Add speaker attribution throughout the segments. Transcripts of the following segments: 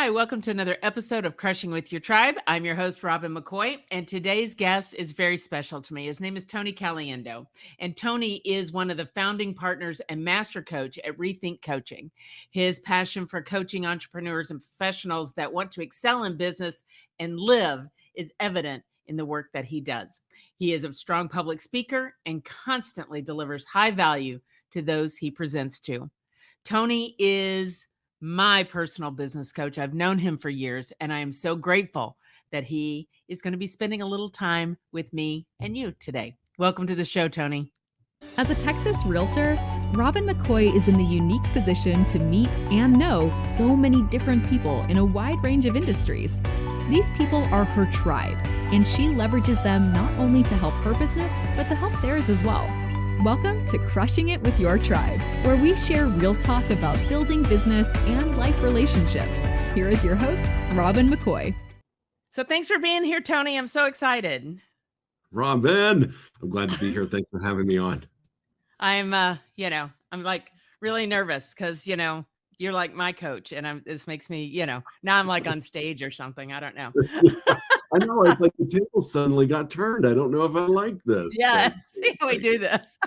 Speaker 1: Hi, welcome to another episode of Crushing with Your Tribe. I'm your host, Robin McCoy, and today's guest is very special to me. His name is Tony Caliendo, and Tony is one of the founding partners and master coach at reTHINK Coaching. His passion for coaching entrepreneurs and professionals that want to excel in business and live is evident in the work that he does. He is a strong public speaker and constantly delivers high value to those he presents to. Tony is my personal business coach. I've known him for years, and I am so grateful that he is going to be spending a little time with me and you today. Welcome to the show, Tony.
Speaker 2: As a Texas realtor, Robin McCoy is in the unique position to meet and know so many different people in a wide range of industries. These people are her tribe, and she leverages them not only to help her business, but to help theirs as well. Welcome to Crushing It with Your Tribe, where we share real talk about building business and life relationships. Here is your host, Robin McCoy.
Speaker 1: So thanks for being here, Tony. I'm so excited.
Speaker 3: Robin, I'm glad to be here. Thanks for having me on.
Speaker 1: I'm like really nervous because, you're like my coach, and this makes me, now I'm like on stage or something. I don't know.
Speaker 3: I know, it's like the table suddenly got turned. I don't know if I like this.
Speaker 1: Yeah, see how we do this.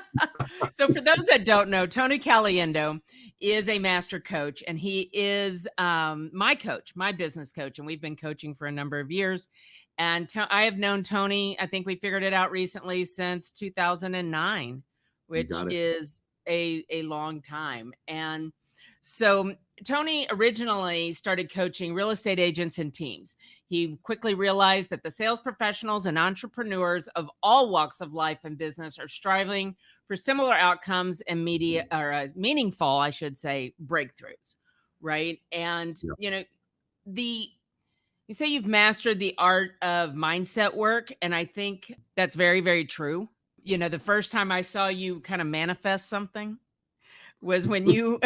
Speaker 1: So for those that don't know, Tony Caliendo is a master coach, and he is my coach, my business coach, and we've been coaching for a number of years. And I have known Tony, I think we figured it out recently, since 2009, which is a long time. And so Tony originally started coaching real estate agents and teams. He quickly realized that the sales professionals and entrepreneurs of all walks of life and business are striving for similar outcomes and meaningful, I should say, breakthroughs, right? And,
Speaker 3: yes.
Speaker 1: You say you've mastered the art of mindset work, and I think that's very, very true. The first time I saw you kind of manifest something was when you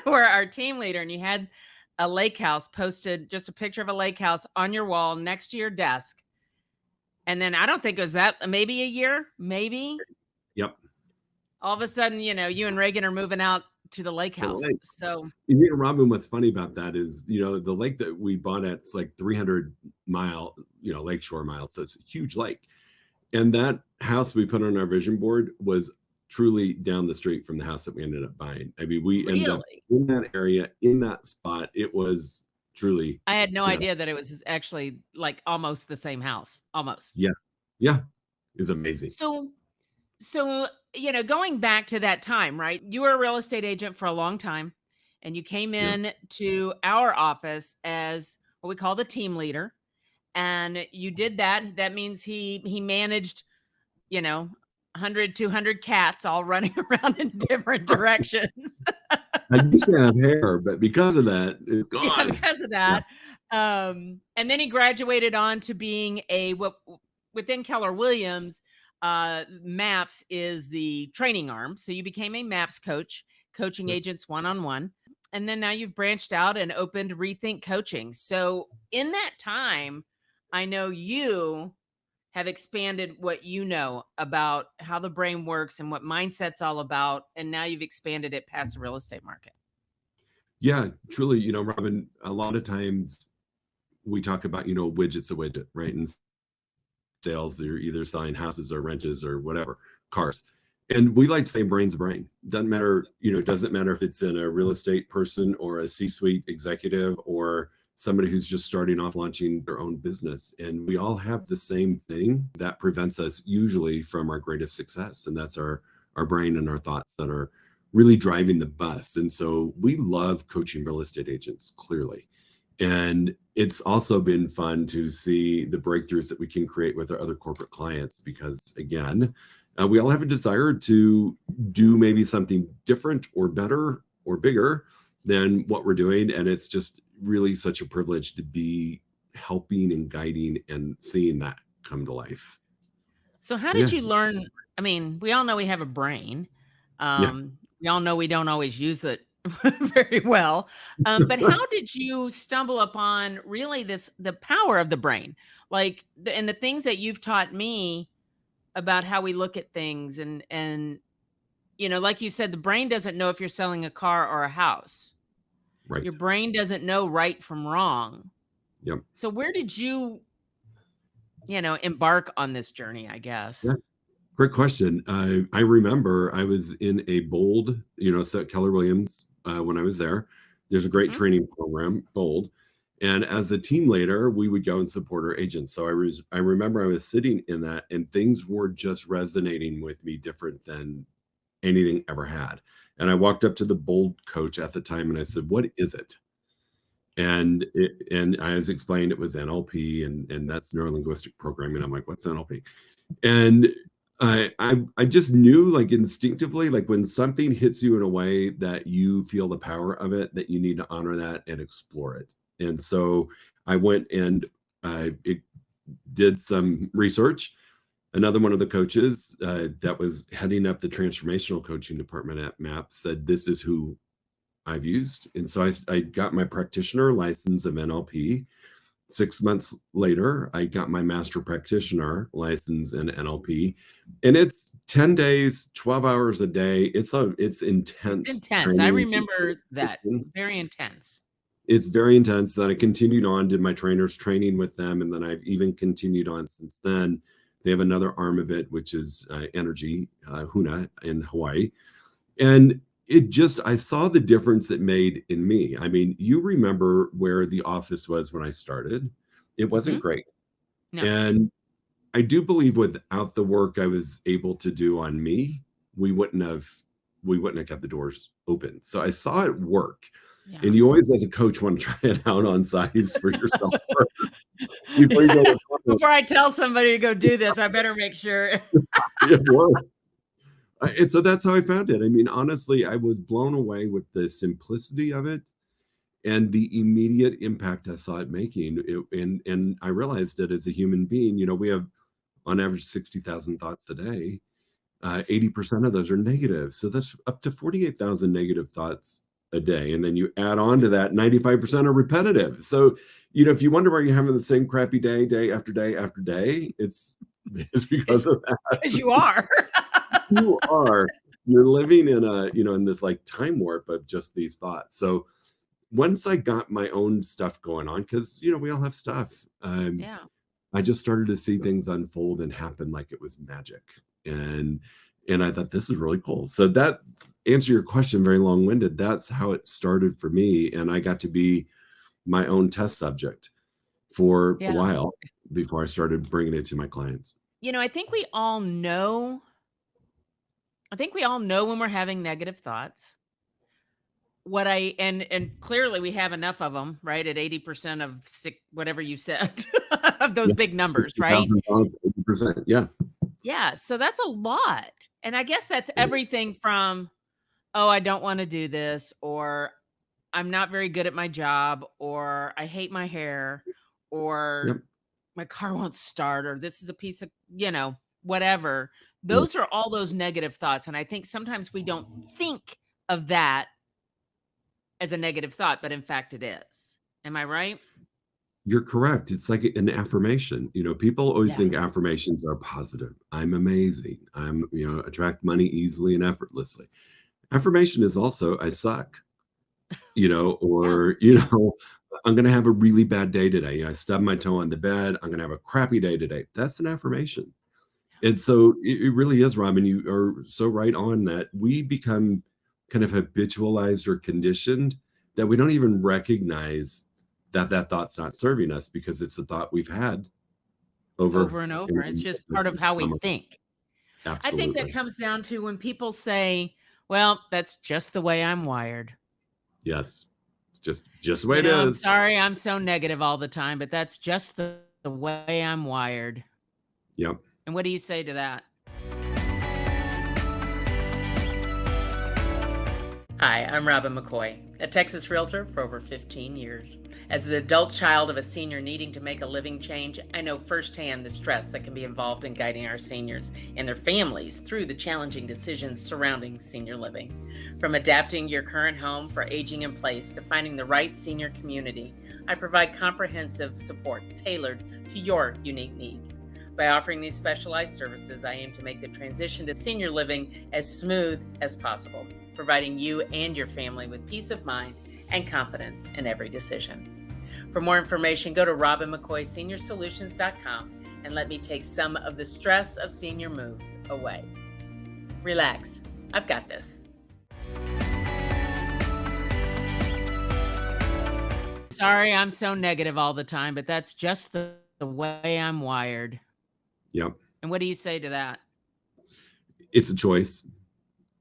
Speaker 1: were our team leader and you had a lake house posted, just a picture of a lake house on your wall next to your desk. And then I don't think it was that, maybe a year, maybe.
Speaker 3: Yep.
Speaker 1: All of a sudden, you and Reagan are moving out to the lake house. So,
Speaker 3: Robin, what's funny about that is, the lake that we bought at, it's like 300-mile, lakeshore miles. So it's a huge lake. And that house we put on our vision board was truly down the street from the house that we ended up buying. I mean, we ended up in that area, in that spot. It was truly.
Speaker 1: I had no idea that it was actually like almost the same house, almost.
Speaker 3: Yeah. Yeah. It's amazing.
Speaker 1: So, going back to that time, right? You were a real estate agent for a long time, and you came in to our office as what we call the team leader. And you did that. That means he managed, 100, 200 cats all running around in different directions.
Speaker 3: I used to have hair, but because of that, it's gone.
Speaker 1: Yeah, because of that. Yeah. And then he graduated on to being within Keller Williams, MAPS is the training arm. So you became a MAPS coach, coaching agents one-on-one. And then now you've branched out and opened reTHINK Coaching. So in that time, I know you have expanded what you know about how the brain works and what mindset's all about. And now you've expanded it past the real estate market.
Speaker 3: Yeah, truly, Robin, a lot of times we talk about, widget's a widget, right? And sales, they're either selling houses or renters or whatever, cars. And we like to say brain's a brain. Doesn't matter, doesn't matter if it's in a real estate person or a C-suite executive or somebody who's just starting off launching their own business. And we all have the same thing that prevents us usually from our greatest success. And that's our brain and our thoughts that are really driving the bus. And so we love coaching real estate agents, clearly. And it's also been fun to see the breakthroughs that we can create with our other corporate clients, because again, we all have a desire to do maybe something different or better or bigger than what we're doing. And it's just really such a privilege to be helping and guiding and seeing that come to life.
Speaker 1: So how did you learn? I mean, we all know we have a brain. We all know we don't always use it very well. But how did you stumble upon really the power of the brain? Like, and the things that you've taught me about how we look at things and like you said, the brain doesn't know if you're selling a car or a house.
Speaker 3: Right.
Speaker 1: Your brain doesn't know right from wrong.
Speaker 3: Yep.
Speaker 1: So where did you, embark on this journey, I guess?
Speaker 3: Yeah. Great question. I remember I was in a Bold, set Keller Williams when I was there. There's a great
Speaker 1: Mhm.
Speaker 3: training program, Bold. And as a team leader, we would go and support our agents. So I remember I was sitting in that and things were just resonating with me different than anything ever had. And I walked up to the Bold coach at the time and I said, "What is it?" And I was explained it was NLP and that's neuro linguistic programming. I'm like, "What's NLP?" And I just knew, like, instinctively, like, when something hits you in a way that you feel the power of it, that you need to honor that and explore it. And so I went and it did some research. Another one of the coaches that was heading up the transformational coaching department at MAP said, "This is who I've used." And so I got my practitioner license of NLP. 6 months later, I got my master practitioner license in NLP, and it's 10 days, 12 hours a day. It's
Speaker 1: It's
Speaker 3: intense
Speaker 1: intense. I
Speaker 3: training.
Speaker 1: remember that. Very intense.
Speaker 3: It's very intense. Then I continued on, did my trainer's training with them, and then I've even continued on since then. They have another arm of it, which is energy, Huna in Hawaii. And I saw the difference it made in me. I mean, you remember where the office was when I started. It wasn't
Speaker 1: Mhm.
Speaker 3: great.
Speaker 1: No.
Speaker 3: And I do believe without the work I was able to do on me, we wouldn't have kept the doors open. So I saw it work.
Speaker 1: Yeah.
Speaker 3: And you always, as a coach, want to try it out on sites for yourself first before you go to the front.
Speaker 1: Before I tell somebody to go do this, I better make sure.
Speaker 3: It works. And so that's how I found it. I mean, honestly, I was blown away with the simplicity of it and the immediate impact I saw it making. And I realized that as a human being, we have on average 60,000 thoughts a day. 80% of those are negative. So that's up to 48,000 negative thoughts a day. And then you add on to that, 95% are repetitive. So, if you wonder why you're having the same crappy day after day after day, it's because of that.
Speaker 1: Because you are.
Speaker 3: you are you're living in in this like time warp of just these thoughts. So once I got my own stuff going on, because we all have stuff,
Speaker 1: Yeah.
Speaker 3: I just started to see things unfold and happen like it was magic. And I thought, this is really cool. So that answer your question, very long-winded, that's how it started for me. And I got to be my own test subject for a
Speaker 1: Yeah.
Speaker 3: while before I started bringing it to my clients.
Speaker 1: I think we all know when we're having negative thoughts. And clearly we have enough of them, right? At 80% of sick, whatever you said, of those
Speaker 3: Yeah,
Speaker 1: big numbers, right?
Speaker 3: 50,000 thoughts, 80%. Yeah.
Speaker 1: Yeah. So that's a lot. And I guess that's
Speaker 3: It is.
Speaker 1: everything from, oh, I don't want to do this, or I'm not very good at my job, or I hate my hair, or
Speaker 3: Yep.
Speaker 1: my car won't start, or this is a piece of, whatever. Those
Speaker 3: Yes.
Speaker 1: are all those negative thoughts. And I think sometimes we don't think of that as a negative thought, but in fact it is. Am I right?
Speaker 3: You're correct. It's like an affirmation. People always
Speaker 1: Yeah.
Speaker 3: think affirmations are positive. I'm amazing. Attract money easily and effortlessly. Affirmation is also I suck,
Speaker 1: Yeah.
Speaker 3: or, I'm going to have a really bad day today. I stubbed my toe on the bed. I'm going to have a crappy day today. That's an affirmation. And so it really is, Robin. You are so right on that. We become kind of habitualized or conditioned that we don't even recognize that thought's not serving us because it's a thought we've had over
Speaker 1: Over and over.
Speaker 3: and
Speaker 1: It's just part of how we think. I think that
Speaker 3: absolutely.
Speaker 1: comes down to when people say, well, that's just the way I'm wired.
Speaker 3: Yes. Just the way it
Speaker 1: I'm
Speaker 3: is.
Speaker 1: sorry I'm so negative all the time, but that's just the way I'm wired.
Speaker 3: Yep.
Speaker 1: And what do you say to that? Hi, I'm Robin McCoy, a Texas realtor for over 15 years. As the adult child of a senior needing to make a living change, I know firsthand the stress that can be involved in guiding our seniors and their families through the challenging decisions surrounding senior living. From adapting your current home for aging in place to finding the right senior community, I provide comprehensive support tailored to your unique needs. By offering these specialized services, I aim to make the transition to senior living as smooth as possible, providing you and your family with peace of mind and confidence in every decision. For more information, go to robinmccoyseniorsolutions.com and let me take some of the stress of senior moves away. Relax. I've got this. Sorry, I'm so negative all the time, but that's just the way I'm wired.
Speaker 3: Yep.
Speaker 1: And what do you say to that?
Speaker 3: It's a choice.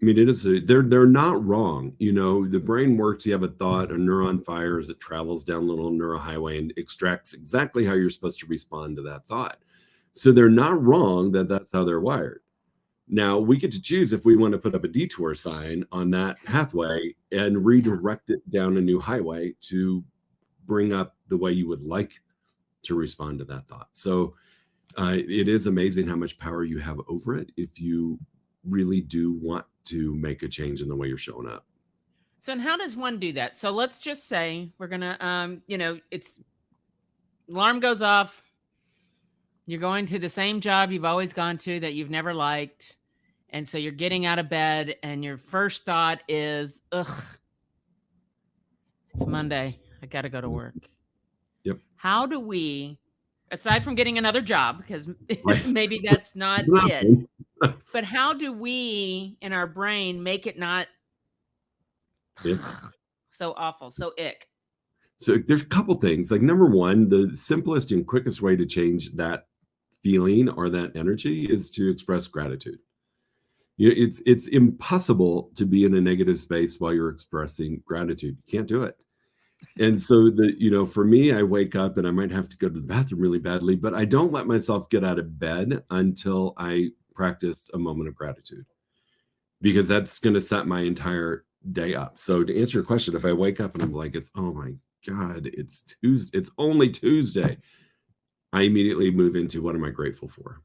Speaker 3: I mean, it is they're not wrong. The brain works. You have a thought, a neuron fires, it travels down a little neurohighway and extracts exactly how you're supposed to respond to that thought. So they're not wrong that that's how they're wired. Now we get to choose if we want to put up a detour sign on that pathway and redirect it down a new highway to bring up the way you would like to respond to that thought. So it is amazing how much power you have over it if you really do want to make a change in the way you're showing up.
Speaker 1: So, and how does one do that? So let's just say we're gonna, it's alarm goes off. You're going to the same job you've always gone to that you've never liked. And so you're getting out of bed and your first thought is, ugh, it's Monday. I got to go to work.
Speaker 3: Yep.
Speaker 1: How do we, aside from getting another job, because
Speaker 3: Right.
Speaker 1: maybe that's not
Speaker 3: Not
Speaker 1: it, but how do we in our brain make it not so awful, so ick?
Speaker 3: So there's a couple things. Like number one, the simplest and quickest way to change that feeling or that energy is to express gratitude. It's impossible to be in a negative space while you're expressing gratitude. You can't do it. And so for me, I wake up and I might have to go to the bathroom really badly, but I don't let myself get out of bed until I practice a moment of gratitude, because that's going to set my entire day up. So to answer your question, if I wake up and I'm like, oh my God, it's Tuesday, it's only Tuesday, I immediately move into what am I grateful for?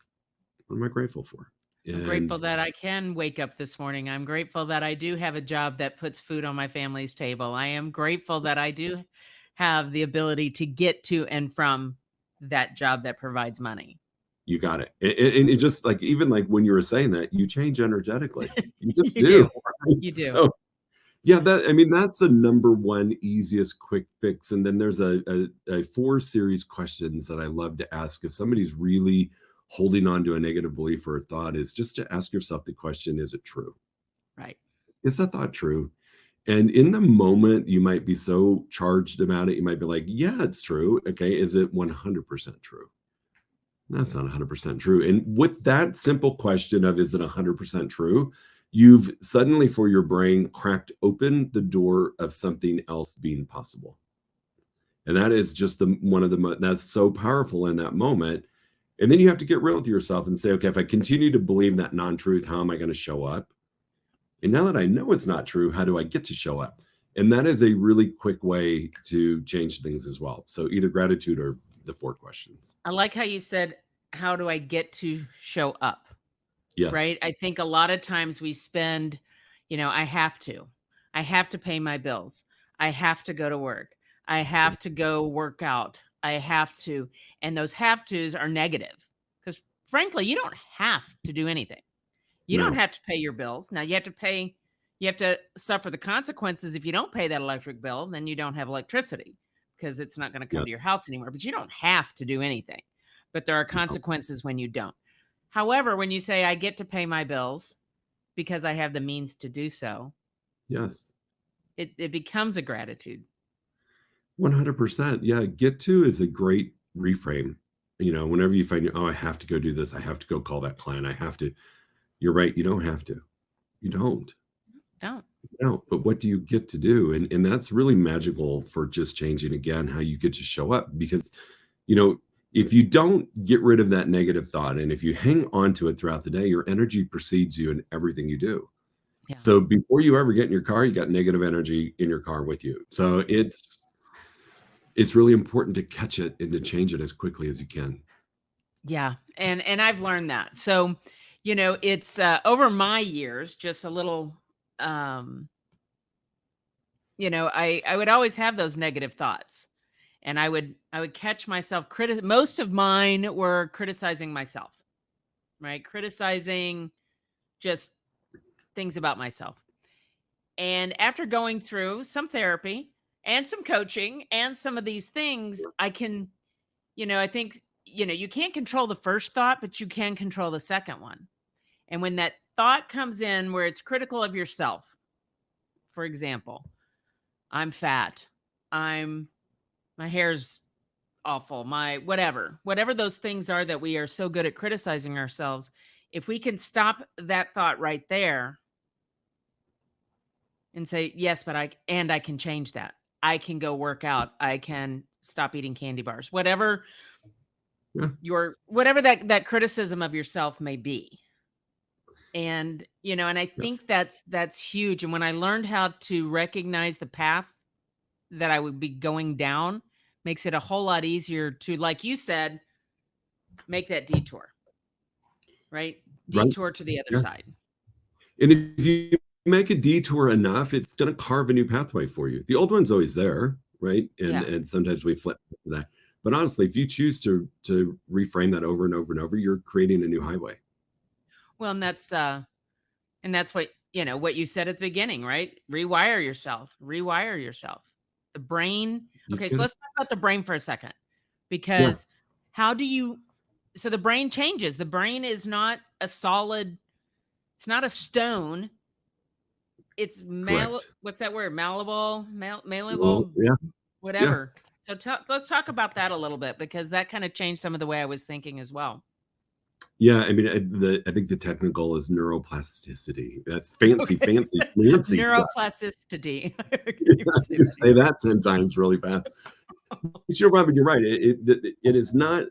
Speaker 3: What am I grateful for?
Speaker 1: I'm grateful that I can wake up this morning. I'm grateful that I do have a job that puts food on my family's table. I am grateful that I do have the ability to get to and from that job that provides money.
Speaker 3: You got it. And it just like, even like when you were saying that, you change energetically. You just
Speaker 1: You
Speaker 3: do.
Speaker 1: do.
Speaker 3: Right?
Speaker 1: You do.
Speaker 3: So, yeah, that's the number one easiest quick fix. And then there's a 4-series questions that I love to ask if somebody's really holding on to a negative belief or a thought, is just to ask yourself the question, is it true?
Speaker 1: Right.
Speaker 3: Is that thought true? And in the moment, you might be so charged about it. You might be like, yeah, it's true. Okay. Is it 100% true? That's not 100% true. And with that simple question of, is it 100% true? You've suddenly, for your brain, cracked open the door of something else being possible. And that is just that's so powerful in that moment. And then you have to get real with yourself and say, okay, if I continue to believe that non-truth, how am I going to show up? And now that I know it's not true, how do I get to show up? And that is a really quick way to change things as well. So either gratitude or the 4 questions.
Speaker 1: I like how you said, how do I get to show up?
Speaker 3: Yes.
Speaker 1: Right. I think a lot of times we spend, I have to pay my bills. I have to go to work. I have to go work out. I have to. And those have tos are negative because frankly, you don't have to do anything. You don't have to pay your bills. Now you have to suffer the consequences. If you don't pay that electric bill, then you don't have electricity because it's not going to come to your house anymore, but you don't have to do anything. But there are consequences when you don't. However, when you say I get to pay my bills because I have the means to do so.
Speaker 3: Yes.
Speaker 1: It becomes a gratitude.
Speaker 3: 100%. Yeah. Get to is a great reframe. Whenever you find, I have to go do this. I have to go call that client. I have to. You're right. You don't have to. You don't. No. But what do you get to do? And that's really magical for just changing again how you get to show up, because, if you don't get rid of that negative thought, and if you hang on to it throughout the day, your energy precedes you in everything you do. Yeah. So before you ever get in your car, you got negative energy in your car with you. So it's really important to catch it and to change it as quickly as you can.
Speaker 1: Yeah. And I've learned that. So, it's over my years, just a little, I would always have those negative thoughts. And I would catch myself most of mine were criticizing myself, right? Criticizing just things about myself. And after going through some therapy and some coaching and some of these things, I can, I think, you can't control the first thought, but you can control the second one. And when that thought comes in where it's critical of yourself, for example, I'm fat, my hair's awful, my whatever those things are that we are so good at criticizing ourselves, if we can stop that thought right there and say, yes, but I can change that. I can go work out. I can stop eating candy bars. Whatever whatever that criticism of yourself may be. And, and I think that's huge. And when I learned how to recognize the path that I would be going down, makes it a whole lot easier to, like you said, make that detour, right? Detour to the other side.
Speaker 3: And if you make a detour enough, it's going to carve a new pathway for you. The old one's always there, right? And sometimes we flip to that. But honestly, if you choose to reframe that over and over and over, you're creating a new highway.
Speaker 1: Well, and that's what, what you said at the beginning, right? Rewire yourself. The brain. Okay, so let's talk about the brain for a second, because so the brain changes. The brain is not a solid, it's not a stone. It's what's that word? Malleable, whatever. So let's talk about that a little bit, because that kind of changed some of the way I was thinking as well.
Speaker 3: Yeah, I mean, I think the technical is neuroplasticity. That's fancy.
Speaker 1: Neuroplasticity.
Speaker 3: You say that 10 times really fast. But Robin, you're right. It is not,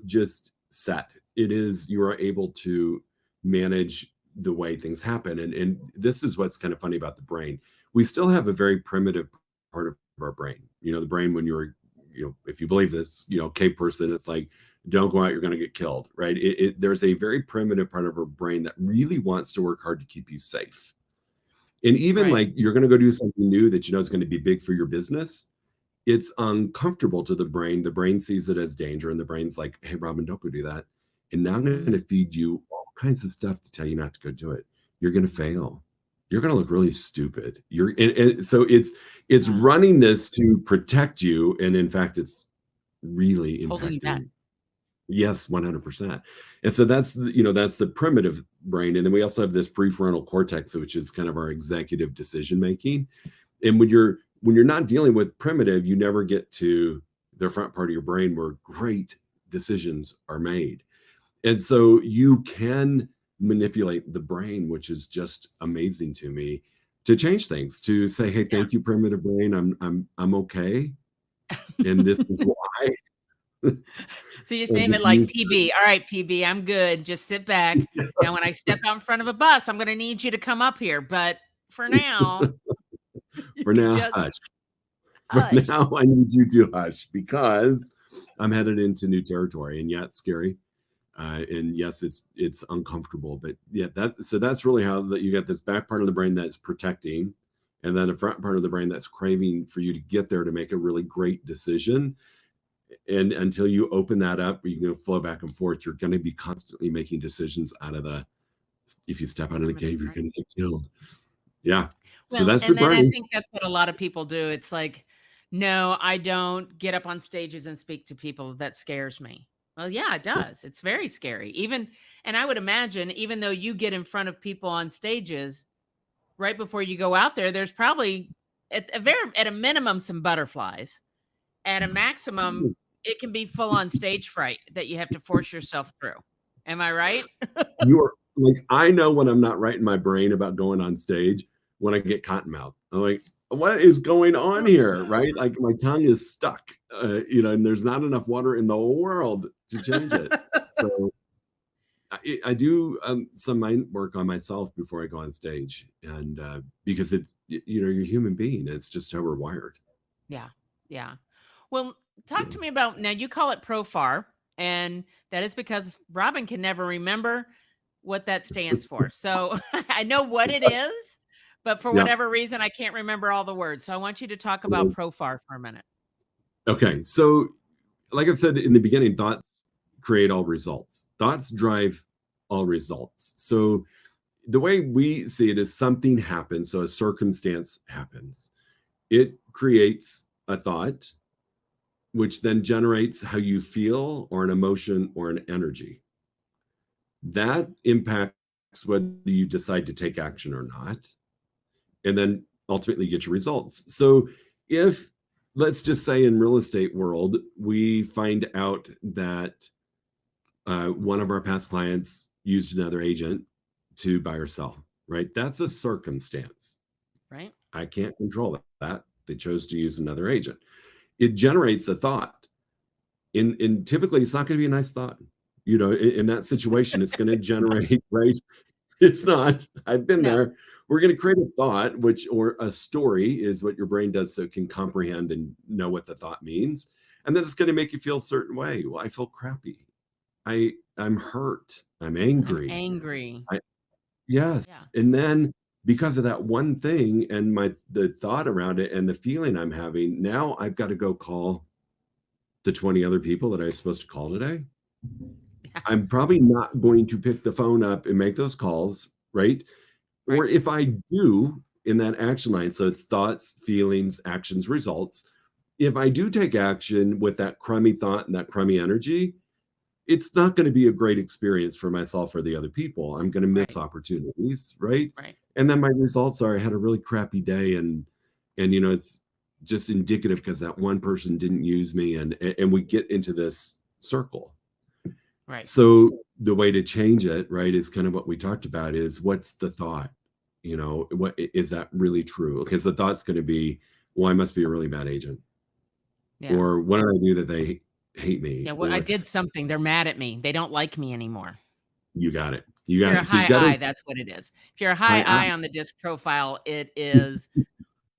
Speaker 3: just set. It is, you are able to manage the way things happen. And this is what's kind of funny about the brain. We still have a very primitive part of our brain. The brain, when you're, if you believe this, cave person, it's like, don't go out, you're going to get killed, right? There's a very primitive part of our brain that really wants to work hard to keep you safe. And even like you're going to go do something new that is going to be big for your business, it's uncomfortable to the brain. The brain sees it as danger, and the brain's like, hey, Robin, don't go do that. And now I'm going to feed you all kinds of stuff to tell you not to go do it. You're going to fail. You're going to look really stupid. And so it's running this to protect you, and in fact, it's really impacting. Yes, 100%. And so that's the primitive brain. And then we also have this prefrontal cortex, which is kind of our executive decision making. And when you're not dealing with primitive, you never get to the front part of your brain where great decisions are made. And so you can manipulate the brain, which is just amazing to me, to change things, to say, hey, thank you, primitive brain. I'm okay. And this is why.
Speaker 1: So you just name it like PB. All right, PB, I'm good. Just sit back. Now, when I step out in front of a bus, I'm going to need you to come up here. But for now,
Speaker 3: hush. For now, I need you to hush, because I'm headed into new territory, and it's scary. And yes, it's uncomfortable, but that's really how you get this back part of the brain that's protecting, and then a front part of the brain that's craving for you to get there to make a really great decision. And until you open that up, you can flow back and forth. You're going to be constantly making decisions if you step out of the cave, you're going to get killed. Yeah.
Speaker 1: Well, so that's the brain. I think that's what a lot of people do. It's like, no, I don't get up on stages and speak to people. That scares me. Well, yeah, it does. It's very scary. And I would imagine, even though you get in front of people on stages, right before you go out there, there's probably at a minimum some butterflies. At a maximum, it can be full on stage fright that you have to force yourself through. Am I right?
Speaker 3: You are like, I know when I'm not right in my brain about going on stage, when I get cotton mouth. I'm like, what is going on here? Right? Like my tongue is stuck, and there's not enough water in the whole world to change it. So I do some mind work on myself before I go on stage. And because it's, you're a human being. It's just how we're wired.
Speaker 1: Yeah. Yeah. Well, talk to me about, now you call it ProFAR, and that is because Robin can never remember what that stands for. So I know what it is, but for whatever reason, I can't remember all the words. So I want you to talk about ProFAR for a minute.
Speaker 3: Okay. So like I said in the beginning, thoughts create all results. Thoughts drive all results. So the way we see it is something happens. So a circumstance happens. it creates a thought, which then generates how you feel or an emotion or an energy. That impacts whether you decide to take action or not, and then ultimately get your results. So if, let's just say in real estate world, we find out that one of our past clients used another agent to buy or sell, right? That's a circumstance.
Speaker 1: Right.
Speaker 3: I can't control that. They chose to use another agent. It generates a thought. In typically, it's not going to be a nice thought. In that situation, it's going to generate, right? It's not. I've been
Speaker 1: No.
Speaker 3: there. We're going to create a thought, or a story is what your brain does so it can comprehend and know what the thought means. And then it's going to make you feel a certain way. Well, I feel crappy. I'm hurt. I'm
Speaker 1: I'm
Speaker 3: angry.
Speaker 1: angry. Yeah.
Speaker 3: Yes. And then because of that one thing and the thought around it and the feeling I'm having, now I've got to go call the 20 other people that I was supposed to call today.
Speaker 1: Yeah.
Speaker 3: I'm probably not going to pick the phone up and make those calls, right? Or if I do in that action line, so it's thoughts, feelings, actions, results. If I do take action with that crummy thought and that crummy energy, it's not going to be a great experience for myself or the other people. I'm going to miss opportunities, right?
Speaker 1: Right.
Speaker 3: And then my results are I had a really crappy day, and it's just indicative because that one person didn't use me, and we get into this circle.
Speaker 1: Right.
Speaker 3: So the way to change it, right, is kind of what we talked about, is what's the thought? What is that really true? Because the thought's going to be, well, I must be a really bad agent.
Speaker 1: Yeah.
Speaker 3: Or what did I do that they hate me?
Speaker 1: Yeah. Well, I
Speaker 3: Or
Speaker 1: did something. They're mad at me. They don't like me anymore.
Speaker 3: you got it.
Speaker 1: If you're a
Speaker 3: So you
Speaker 1: high
Speaker 3: got
Speaker 1: I,
Speaker 3: to
Speaker 1: that's what it is. If you're a high
Speaker 3: high
Speaker 1: I on the disc profile, it is,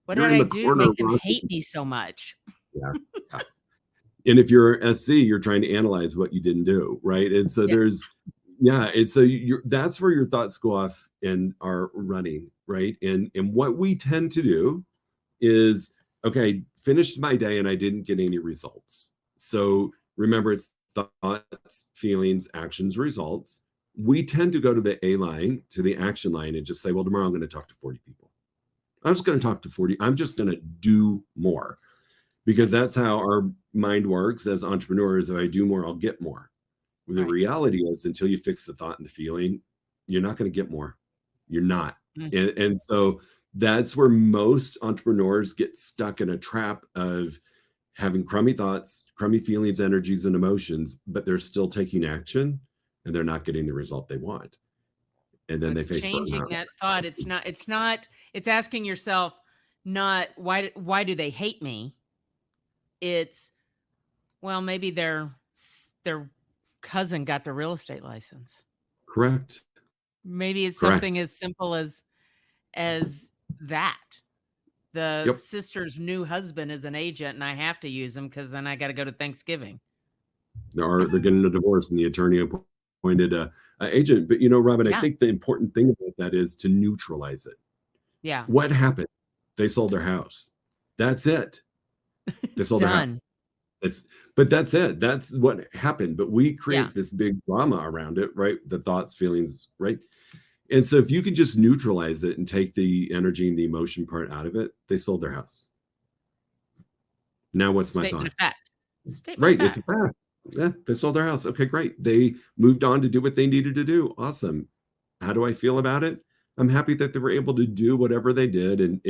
Speaker 1: what
Speaker 3: You're
Speaker 1: did
Speaker 3: in
Speaker 1: I
Speaker 3: the
Speaker 1: do to
Speaker 3: corner,
Speaker 1: make them
Speaker 3: Ron.
Speaker 1: hate me so much?
Speaker 3: Yeah. And if you're SC, you're trying to analyze what you didn't do, right? And so and so that's where your thoughts go off and are running, right? And what we tend to do is, okay, finished my day and I didn't get any results. So remember, it's thoughts, feelings, actions, results. We tend to go to the A line, to the action line, and just say, well, tomorrow I'm going to talk to 40 people. I'm just going to talk to 40. I'm just going to do more, because that's how our mind works as entrepreneurs. If I do more, I'll get more. The reality is, until you fix the thought and the feeling, you're not going to get more. You're not. And so that's where most entrepreneurs get stuck in a trap of having crummy thoughts, crummy feelings, energies, and emotions, but they're still taking action and they're not getting the result they want. And then they face
Speaker 1: changing
Speaker 3: burnout.
Speaker 1: that thought. It's asking yourself, not why do they hate me? It's, well, maybe their cousin got the real estate license.
Speaker 3: Correct.
Speaker 1: Maybe it's something as simple as that. The sister's new husband is an agent and I have to use him because then I got to go to Thanksgiving.
Speaker 3: They're getting a divorce and the attorney appointed a agent. But Robin, I think the important thing about that is to neutralize it.
Speaker 1: Yeah.
Speaker 3: What happened? They sold their house. That's it. They sold their house. But that's it. That's what happened. But we create this big drama around it, right? The thoughts, feelings, right? And so if you can just neutralize it and take the energy and the emotion part out of it, they sold their house. Now what's my thought? Right, it's a fact. Yeah, they sold their house. Okay, great. They moved on to do what they needed to do. Awesome. How do I feel about it? I'm happy that they were able to do whatever they did.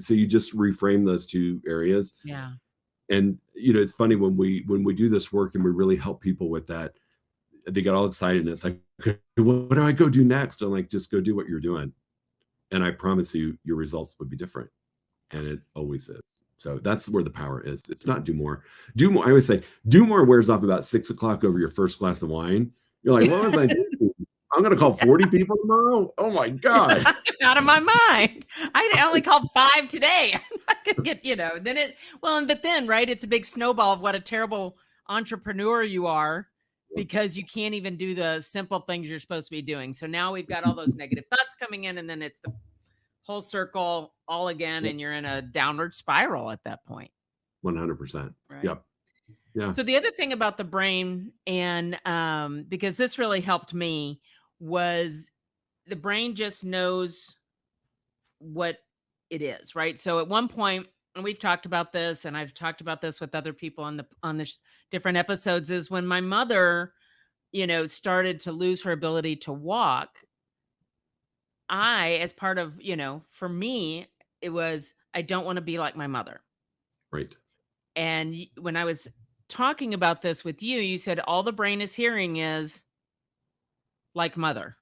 Speaker 3: So you just reframe those two areas.
Speaker 1: Yeah.
Speaker 3: And it's funny when we do this work and we really help people with that, they get all excited and it's like, okay, what do I go do next? I'm like, just go do what you're doing. And I promise you, your results would be different. And it always is. So that's where the power is. It's not do more. Do more. I always say, do more wears off about 6 o'clock over your first glass of wine. You're like, what was I doing? I'm going to call 40 people tomorrow? Oh my God.
Speaker 1: Out of my mind. I only called 5 today. I could get, but then, right, it's a big snowball of what a terrible entrepreneur you are, because you can't even do the simple things you're supposed to be doing. So now we've got all those negative thoughts coming in, and then it's the whole circle all again, and you're in a downward spiral at that point.
Speaker 3: 100%.
Speaker 1: Right?
Speaker 3: Yep. Yeah.
Speaker 1: So the other thing about the brain, and because this really helped me, was the brain just knows what it is, right? So at one point, and we've talked about this, and I've talked about this with other people on the different episodes, is when my mother, started to lose her ability to walk, as part of, for me, it was, I don't want to be like my mother.
Speaker 3: Right.
Speaker 1: And when I was talking about this with you, you said all the brain is hearing is like mother,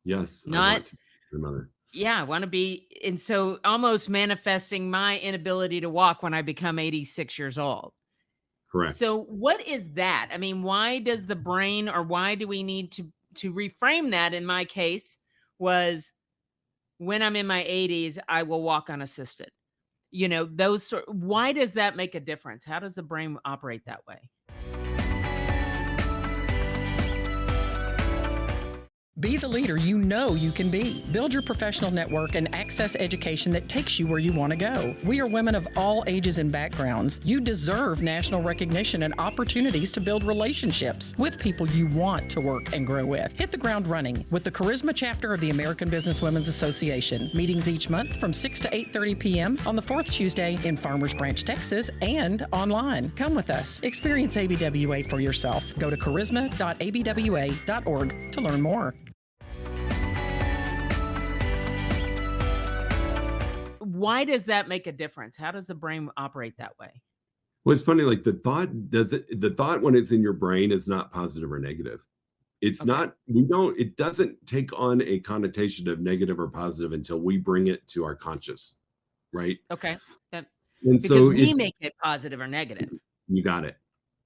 Speaker 3: Yes, I
Speaker 1: not,
Speaker 3: want to be your mother.
Speaker 1: yeah, I want to be. And so almost manifesting my inability to walk when I become 86 years old.
Speaker 3: Correct.
Speaker 1: So what is that? I mean, why does the brain, or why do we need to reframe that? In my case was, when I'm in my 80s, I will walk unassisted. Why does that make a difference? How does the brain operate that way?
Speaker 4: Be the leader you know you can be. Build your professional network and access education that takes you where you want to go. We are women of all ages and backgrounds. You deserve national recognition and opportunities to build relationships with people you want to work and grow with. Hit the ground running with the Charisma chapter of the American Business Women's Association. Meetings each month from 6 to 8:30 p.m. on the fourth Tuesday in Farmers Branch, Texas, and online. Come with us. Experience ABWA for yourself. Go to charisma.abwa.org to learn more.
Speaker 1: Why does that make a difference? How does the brain operate that way?
Speaker 3: Well, it's funny, like the thought when it's in your brain is not positive or negative. It's
Speaker 1: Okay.
Speaker 3: not, it doesn't take on a connotation of negative or positive until we bring it to our conscious, right?
Speaker 1: Okay.
Speaker 3: And
Speaker 1: Because
Speaker 3: so
Speaker 1: we make it positive or negative.
Speaker 3: you got it.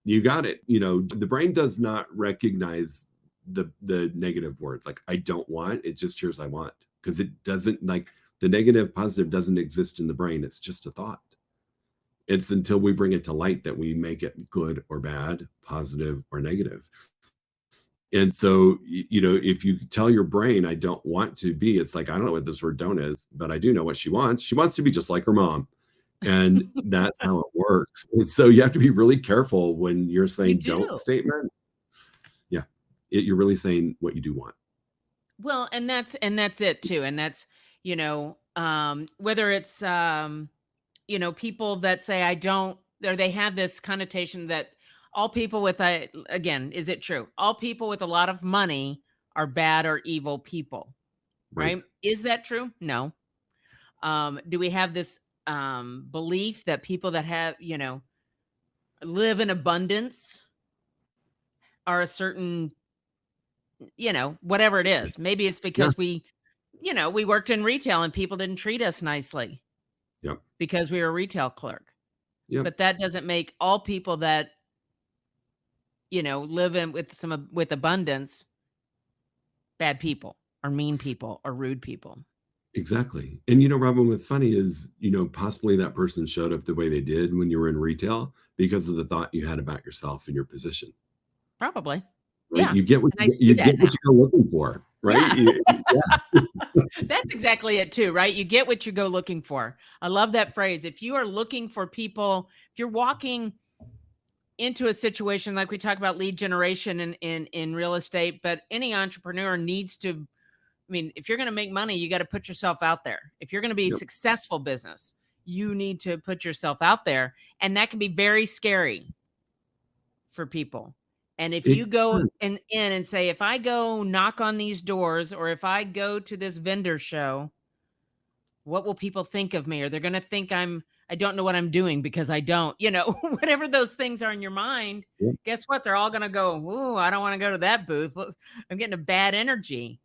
Speaker 3: You got it. The brain does not recognize the negative words. Like, I don't want, it just hears I want, because it doesn't, like, the negative positive doesn't exist in the brain. It's just a thought. It's until we bring it to light that we make it good or bad, positive or negative. And so, if you tell your brain, I don't want to be, it's like, I don't know what this word don't is, but I do know what she wants. She wants to be just like her mom. And that's how it works. And so you have to be really careful when you're saying don't statement. Yeah. You're really saying what you do want.
Speaker 1: Well, and that's it too. And that's, whether it's, people that say I don't, or they have this connotation that all people with again, is it true? All people with a lot of money are bad or evil people, right? Is that true? No. Do we have this belief that people that have, live in abundance are a certain, whatever it is? Maybe it's because we worked in retail and people didn't treat us nicely.
Speaker 3: Yep.
Speaker 1: Because we were a retail clerk.
Speaker 3: Yep.
Speaker 1: But that doesn't make all people that, live in with abundance bad people or mean people or rude people.
Speaker 3: Exactly. And Robin, what's funny is, possibly that person showed up the way they did when you were in retail because of the thought you had about yourself and your position.
Speaker 1: Probably.
Speaker 3: Right?
Speaker 1: Yeah.
Speaker 3: You get what you go looking for, right?
Speaker 1: Yeah. That's exactly it too, right? You get what you go looking for. I love that phrase. If you are looking for people, if you're walking into a situation, like we talk about lead generation in real estate, but any entrepreneur needs to, if you're going to make money, you got to put yourself out there. If you're going to be a successful business, you need to put yourself out there. And that can be very scary for people. And if you go in and say, if I go knock on these doors, or if I go to this vendor show, what will people think of me? Or they're going to think I don't know what I'm doing because I don't, whatever those things are in your mind, guess what? They're all going to go, ooh, I don't want to go to that booth. I'm getting a bad energy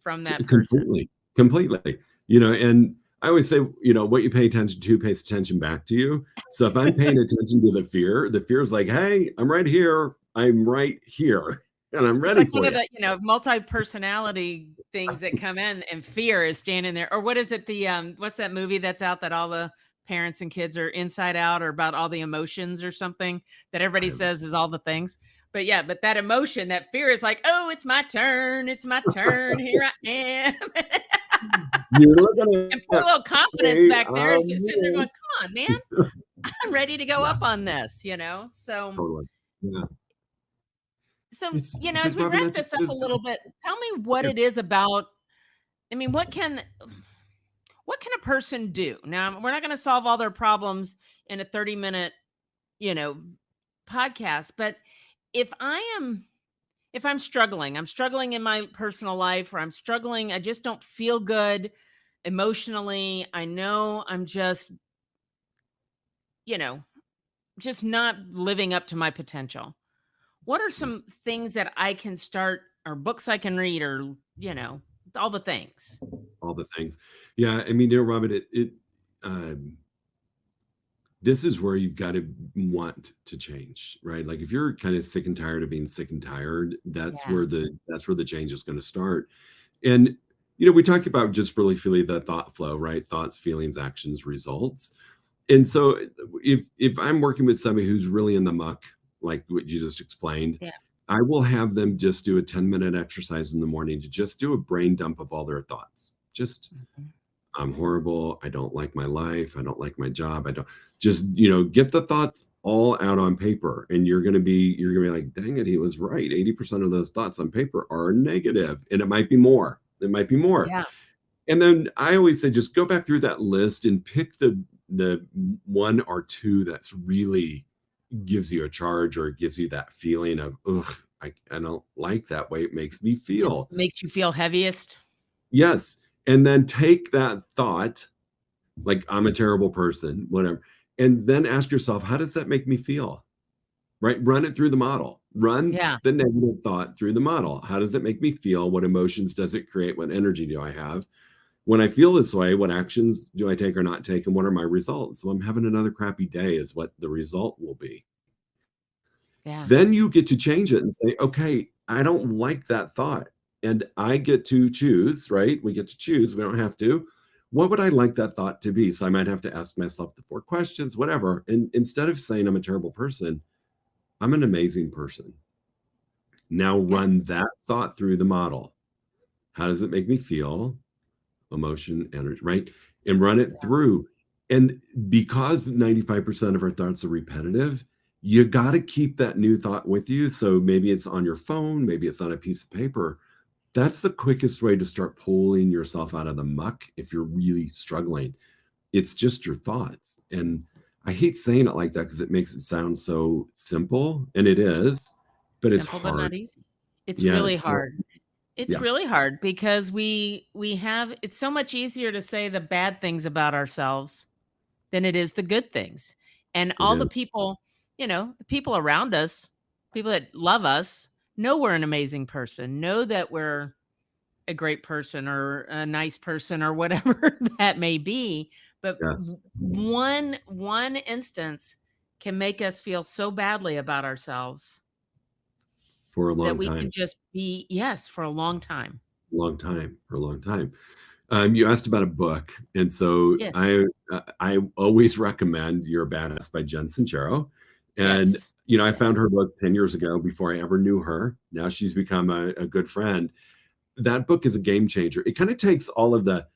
Speaker 1: from that person.
Speaker 3: Completely. And I always say, what you pay attention to pays attention back to you. So if I'm paying attention to the fear is like, hey, I'm right here. I'm right here. And I'm ready for
Speaker 1: it. It's like one of the, multi-personality things that come in, and fear is standing there. Or what is it? The what's that movie that's out that all the parents and kids are Inside Out, or about all the emotions or something that everybody says is all the things. But yeah, but that emotion, that fear is like, oh, it's my turn. It's my turn. Here I am.
Speaker 3: You're looking
Speaker 1: and put a little confidence back there. Sitting there going, come on, man. I'm ready to go up on this, So
Speaker 3: totally. Yeah.
Speaker 1: So, as we wrap this up a little bit, tell me what it is about. what can a person do? Now, we're not going to solve all their problems in a 30-minute, you know, podcast, but if I'm struggling, I'm struggling in my personal life, or I'm struggling, I just don't feel good emotionally. I know I'm just, you know, just not living up to my potential. What are some things that I can start, or books I can read, or, all the things?
Speaker 3: All the things. Yeah, I mean, Robert, um, this is where you've got to want to change, right? Like if you're kind of sick and tired of being sick and tired,
Speaker 1: Yeah.
Speaker 3: that's where the change is going to start. And we talked about just really feeling the thought flow, right? Thoughts, feelings, actions, results. And so if I'm working with somebody who's really in the muck, like what you just explained,
Speaker 1: Yeah.
Speaker 3: I will have them just do a 10-minute exercise in the morning to just do a brain dump of all their thoughts. Just,
Speaker 1: Mhm.
Speaker 3: I'm horrible. I don't like my life. I don't like my job. I don't just, get the thoughts all out on paper. And you're gonna be like, dang it, he was right. 80% of those thoughts on paper are negative. And it might be more. It might be more.
Speaker 1: Yeah.
Speaker 3: And then I always say, just go back through that list and pick the one or two that's really gives you a charge, or gives you that feeling of, ugh, I don't like that way it makes me
Speaker 1: Just
Speaker 3: feel.
Speaker 1: makes you feel heaviest.
Speaker 3: Yes. And then take that thought, like I'm a terrible person, whatever, and then ask yourself, how does that make me feel? Right? Run it through the model. Run
Speaker 1: Yeah.
Speaker 3: the negative thought through the model. How does it make me feel? What emotions does it create? What energy do I have? When I feel this way, what actions do I take or not take? And what are my results? Well, I'm having another crappy day is what the result will be.
Speaker 1: Yeah.
Speaker 3: Then you get to change it and say, okay, I don't like that thought. And I get to choose, right? We get to choose. We don't have to. What would I like that thought to be? So I might have to ask myself the 4 questions, whatever. And instead of saying I'm a terrible person, I'm an amazing person. Now
Speaker 1: Yeah.
Speaker 3: run that thought through the model. How does it make me feel? Emotion, energy, right? And run it through. And because 95% of our thoughts are repetitive, you got to keep that new thought with you. So maybe it's on your phone, maybe it's on a piece of paper. That's the quickest way to start pulling yourself out of the muck if you're really struggling. It's just your thoughts. And I hate saying it like that because it makes it sound so simple, and it is, but it's
Speaker 1: Simple but not
Speaker 3: hard.
Speaker 1: easy. It's
Speaker 3: Yeah,
Speaker 1: really
Speaker 3: it's so,
Speaker 1: hard. It's
Speaker 3: yeah,
Speaker 1: really hard because we have it's so much easier to say the bad things about ourselves than it is the good things. And
Speaker 3: it
Speaker 1: all the
Speaker 3: is.
Speaker 1: people, the people around us, people that love us, know we're an amazing person, know that we're a great person or a nice person or whatever that may be. But
Speaker 3: Yes,
Speaker 1: one instance can make us feel so badly about ourselves
Speaker 3: for a
Speaker 1: that
Speaker 3: long
Speaker 1: we can
Speaker 3: time.
Speaker 1: just be, yes, for a long time.
Speaker 3: Long time, for a long time. You asked about a book, and so
Speaker 1: Yes.
Speaker 3: I always recommend "You're a Badass" by Jen Sincero. And
Speaker 1: Yes.
Speaker 3: I found
Speaker 1: Yes.
Speaker 3: her book 10 years ago before I ever knew her. Now she's become a good friend. That book is a game changer. It kind of takes all of the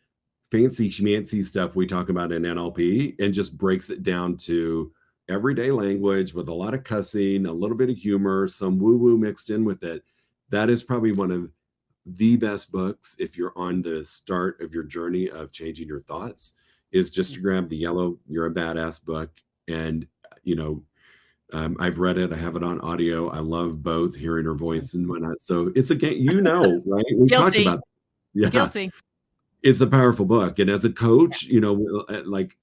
Speaker 3: fancy schmancy stuff we talk about in NLP and just breaks it down to everyday language with a lot of cussing, a little bit of humor, some woo woo mixed in with it. That is probably one of the best books if you're on the start of your journey of changing your thoughts, is just to
Speaker 1: Yes.
Speaker 3: grab the yellow "You're a Badass" book. And you know I've read it, I have it on audio. I love both hearing her
Speaker 1: Okay.
Speaker 3: voice and whatnot. So it's a game, right? We talked
Speaker 1: Guilty.
Speaker 3: about, yeah,
Speaker 1: Guilty.
Speaker 3: it's a powerful book. And as a coach, like,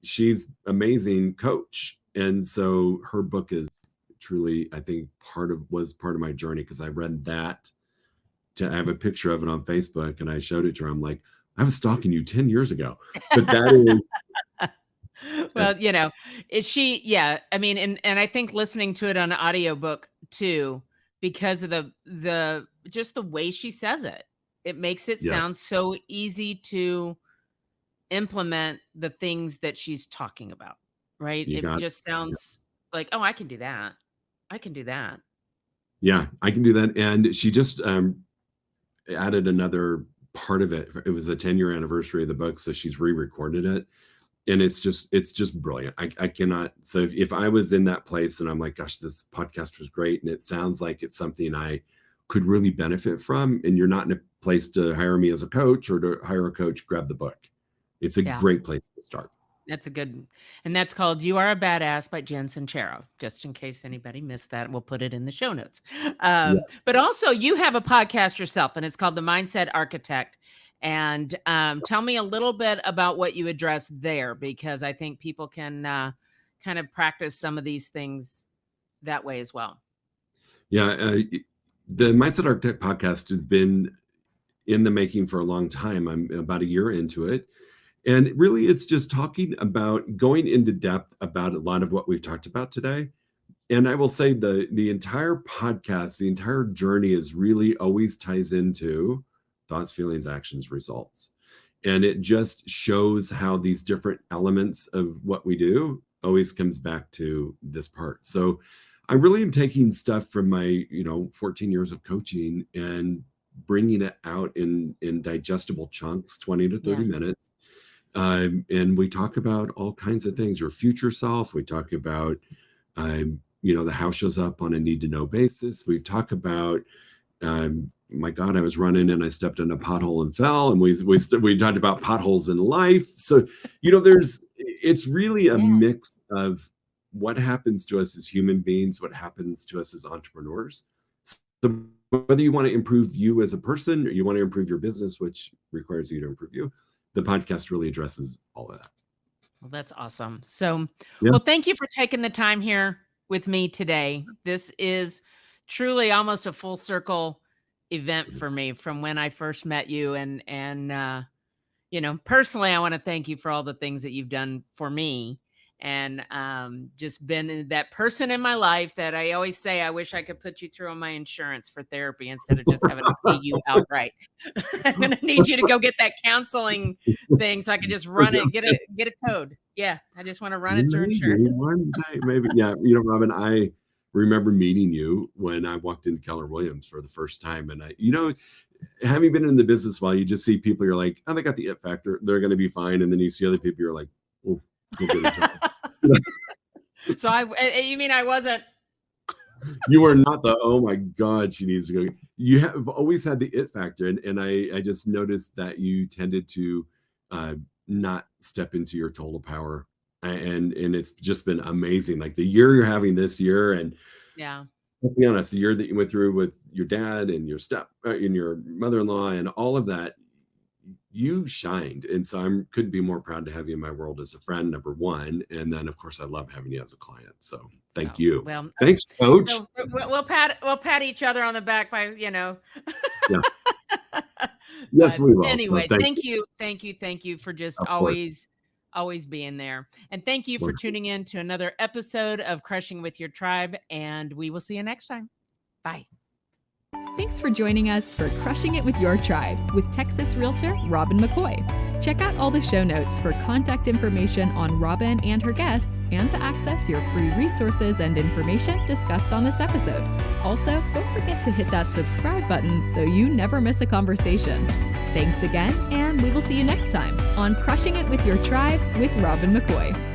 Speaker 3: she's amazing coach. And so her book is truly, I think, was part of my journey, because I read that. I have a picture of it on Facebook, and I showed it to her. I'm like, I was stalking you 10 years ago. But that is, yes,
Speaker 1: Well, is she yeah, I mean, and I think listening to it on an audiobook too, because of the just the way she says it. It makes it
Speaker 3: yes,
Speaker 1: sound so easy to implement the things that she's talking about, right?
Speaker 3: you
Speaker 1: It
Speaker 3: got,
Speaker 1: just
Speaker 3: yeah,
Speaker 1: sounds like, "Oh, I can do that. I can do that."
Speaker 3: yeah, I can do that. And she just added another part of it. It was a 10-year anniversary of the book, so she's re-recorded it. And it's just brilliant. I cannot. So if I was in that place and I'm like, gosh, this podcast was great, and it sounds like it's something I could really benefit from, and you're not in a place to hire me as a coach or to hire a coach, grab the book. It's a
Speaker 1: Yeah.
Speaker 3: great place to start.
Speaker 1: That's a good, and that's called You Are a Badass by Jen Sincero, just in case anybody missed that. We'll put it in the show notes.
Speaker 3: Yes.
Speaker 1: But also you have a podcast yourself, and it's called The Mindset Architect. And tell me a little bit about what you address there, because I think people can kind of practice some of these things that way as well.
Speaker 3: Yeah. The Mindset Architect podcast has been in the making for a long time. I'm about a year into it. And really, it's just talking about going into depth about a lot of what we've talked about today. And I will say the entire podcast, the entire journey is really always ties into thoughts, feelings, actions, results. And it just shows how these different elements of what we do always comes back to this part. So I really am taking stuff from my, 14 years of coaching and bringing it out in digestible chunks, 20 to 30 minutes. And we talk about all kinds of things, your future self. We talk about, the how shows up on a need to know basis. We talk about, my God, I was running and I stepped in a pothole and fell. And we talked about potholes in life. So, it's really a mix of what happens to us as human beings, what happens to us as entrepreneurs. So whether you want to improve you as a person or you want to improve your business, which requires you to improve you, the podcast really addresses all of that.
Speaker 1: Well, that's awesome. So, well, thank you for taking the time here with me today. This is truly almost a full circle event for me from when I first met you. And personally, I want to thank you for all the things that you've done for me, and just been that person in my life that I always say, I wish I could put you through on my insurance for therapy instead of just having to pay you outright. I'm going to need you to go get that counseling thing so I can just run it, get a code. Yeah. I just want to run it through insurance.
Speaker 3: One day, maybe. Yeah. Robin, I remember meeting you when I walked into Keller Williams for the first time. And having been in the business while, you just see people, you're like, oh, they got the it factor, they're going to be fine. And then you see other people, you're like, oh, go get a job.
Speaker 1: So you mean I wasn't?
Speaker 3: You were not the, oh my God, she needs to go. You have always had the it factor. And I just noticed that you tended to not step into your total power. And it's just been amazing. Like the year you're having this year, and let's be honest, the year that you went through with your dad and your mother-in-law and all of that, you shined. And so I couldn't be more proud to have you in my world as a friend, number one. And then of course I love having you as a client. So thank you.
Speaker 1: Well,
Speaker 3: thanks, coach.
Speaker 1: So we'll pat each other on the back by,
Speaker 3: Yeah. Yes, we will.
Speaker 1: Anyway, so thank you for just always being there. And thank you for tuning in to another episode of Crushing with Your Tribe. And we will see you next time. Bye.
Speaker 2: Thanks for joining us for Crushing It with Your Tribe with Texas Realtor Robin McCoy. Check out all the show notes for contact information on Robin and her guests, and to access your free resources and information discussed on this episode. Also, don't forget to hit that subscribe button so you never miss a conversation. Thanks again, and we will see you next time on Crushing It with Your Tribe with Robin McCoy.